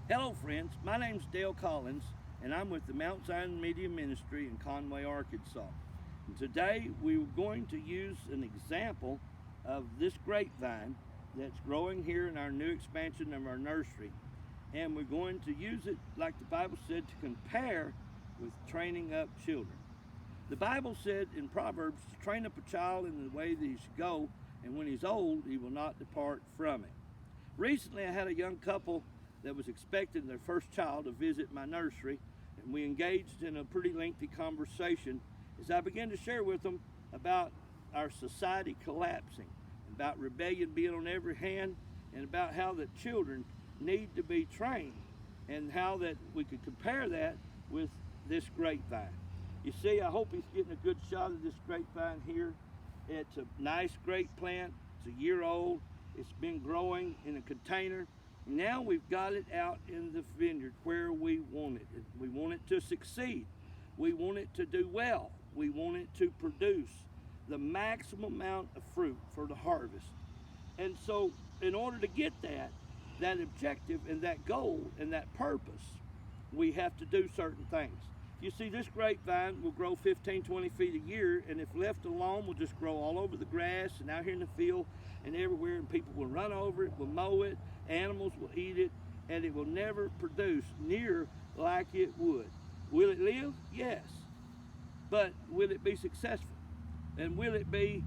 Hello, friends. My name's Dale Collins, and I'm with the Mount Zion Media Ministry in Conway, Arkansas. And today we're going to use an example of this grapevine that's growing here in our new expansion of our nursery. And we're going to use it, like the Bible said, to compare with training up children. The Bible said in Proverbs to train up a child in the way that he should go, and when he's old, he will not depart from it. Recently, I had a young couple that was expecting their first child to visit my nursery, and we engaged in a pretty lengthy conversation as I began to share with them about our society collapsing, about rebellion being on every hand, and about how the children need to be trained, and how that we could compare that with this grapevine. You see, I hope he's getting a good shot of this grapevine here. It's a nice grape plant. It's a year old. It's been growing in a container. Now we've got it out in the vineyard where we want it. We want it to succeed. We want it to do well. We want it to produce the maximum amount of fruit for the harvest. And so in order to get that objective and that goal and that purpose, we have to do certain things. You see, this grapevine will grow 15, 20 feet a year, and if left alone, will just grow all over the grass and out here in the field and everywhere, and people will run over it, will mow it, animals will eat it, and it will never produce near like it would. Will it live? Yes. But will it be successful? And will it be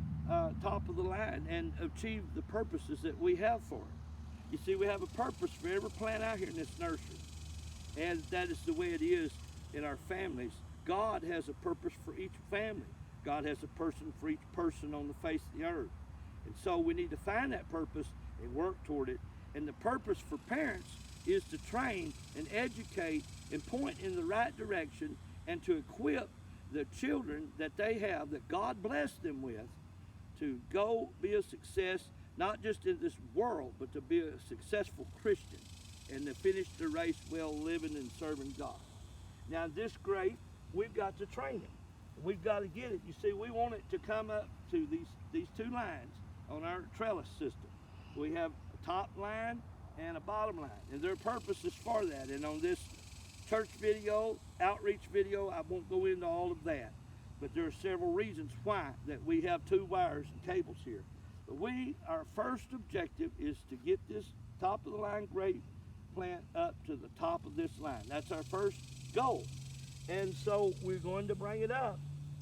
top of the line and achieve the purposes that we have for it? You see, we have a purpose for every plant out here in this nursery, and that is the way it is in our families. God has a purpose for each family. God has a person for each person on the face of the earth. And so we need to find that purpose and work toward it. And the purpose for parents is to train and educate and point in the right direction and to equip the children that they have, that God blessed them with, to go be a success, not just in this world, but to be a successful Christian and to finish the race well, living and serving God. Now this grape, we've got to train it. We've got to get it. You see, we want it to come up to these two lines on our trellis system. We have a top line and a bottom line, and their purpose is for that. And on this church video, outreach video, I won't go into all of that, but there are several reasons why that we have two wires and cables here. But our first objective is to get this top of the line grape plant up to the top of this line. That's our first goal. And so we're going to bring it up,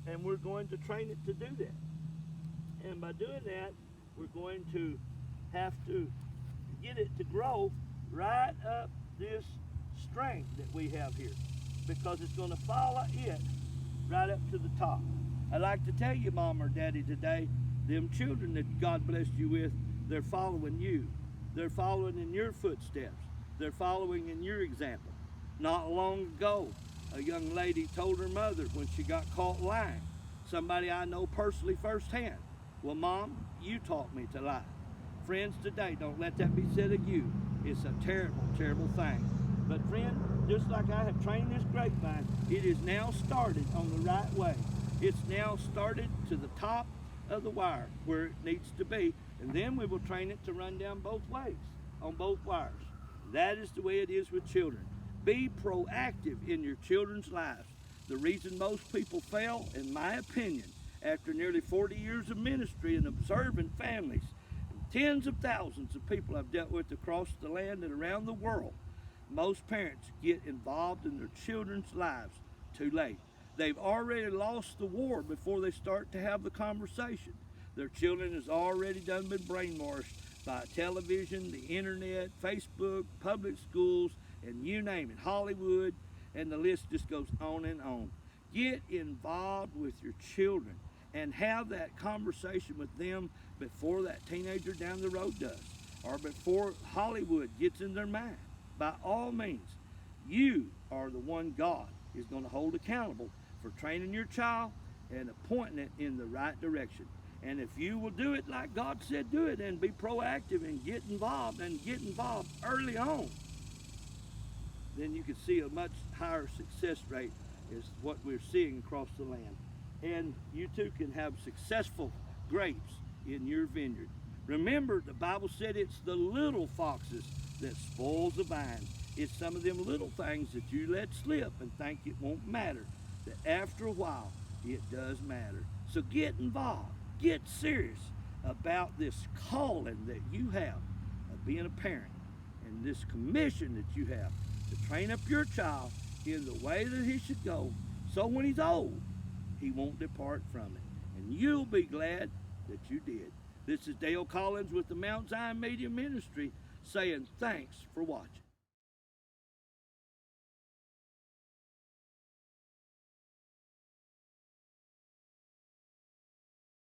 and we're going to train it to do that. And by doing that, we're going to have to get it to grow right up this string that we have here, because it's going to follow it right up to the top. I'd like to tell you, Mom or Daddy, today, them children that God blessed you with, they're following you. They're following in your footsteps. They're following in your example. Not long ago, a young lady told her mother when she got caught lying, somebody I know personally firsthand, well, Mom, you taught me to lie. Friends, today, don't let that be said of you. It's a terrible, terrible thing. But friend, just like I have trained this grapevine, it is now started on the right way. It's now started to the top of the wire where it needs to be, and then we will train it to run down both ways, on both wires. That is the way it is with children. Be proactive in your children's lives. The reason most people fail, in my opinion, after nearly 40 years of ministry and observing families, and tens of thousands of people I've dealt with across the land and around the world, most parents get involved in their children's lives too late. They've already lost the war before they start to have the conversation. Their children has already been brainwashed by television, the internet, Facebook, public schools, and you name it, Hollywood, and the list just goes on and on. Get involved with your children and have that conversation with them before that teenager down the road does, or before Hollywood gets in their mind. By all means, you are the one God is going to hold accountable for training your child and pointing it in the right direction. And if you will do it like God said do it, and be proactive and get involved early on, then you can see a much higher success rate is what we're seeing across the land. And you too can have successful grapes in your vineyard. Remember, the Bible said it's the little foxes that spoils the vine. It's some of them little things that you let slip and think it won't matter, that after a while it does matter. So get involved, get serious about this calling that you have of being a parent and this commission that you have to train up your child in the way that he should go, so when he's old he won't depart from it. And you'll be glad that you did. This is Dale Collins with the Mount Zion Media Ministry saying thanks for watching.